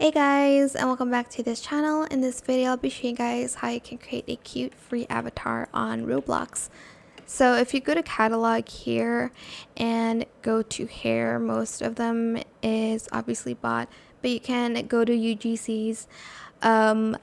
Hey guys, and welcome back to this channel. In this video I'll be showing you guys how you can create a cute free avatar on Roblox. So if you go to catalog here and go to hair, most of them is obviously bought, but you can go to UGC's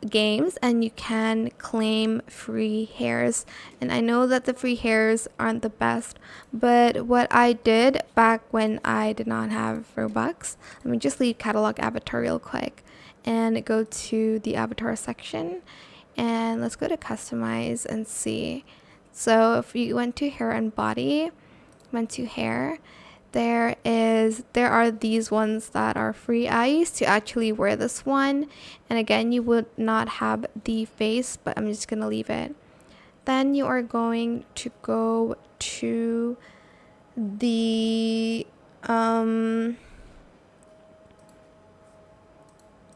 games and you can claim free hairs. And I know that the free hairs aren't the best, but what I did back when I did not have Robux, let me just leave catalog avatar real quick and go to the avatar section, and let's go to customize and see. So if you went to hair and body, went to hair, there are these ones that are free. I used to actually wear this one, and again you would not have the face, but I'm just gonna leave it. Then you are going to go to the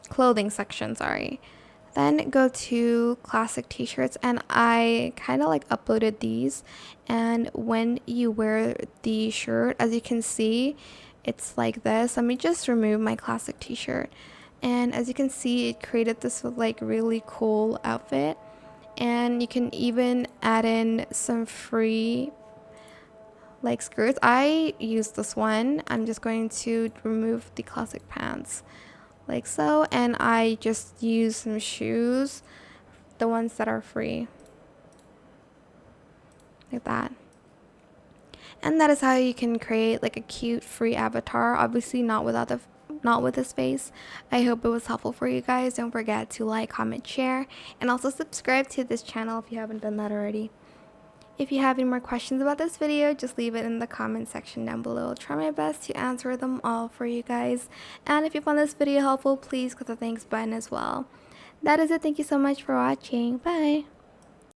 clothing section, sorry. Then go to classic t-shirts, and I kind of like uploaded these, and when you wear the shirt, as you can see, it's like this. Let me just remove my classic t-shirt, and as you can see, it created this like really cool outfit. And you can even add in some free like skirts. I use this one. I'm just going to remove the classic pants like so, and I just use some shoes, the ones that are free, like that. And that is how you can create like a cute free avatar, obviously not with his face. I hope it was helpful for you guys. Don't forget to like, comment, share, and also subscribe to this channel if you haven't done that already. If you have any more questions about this video, just leave it in the comment section down below. I'll try my best to answer them all for you guys. And if you found this video helpful, please click the thanks button as well. That is it. Thank you so much for watching. Bye.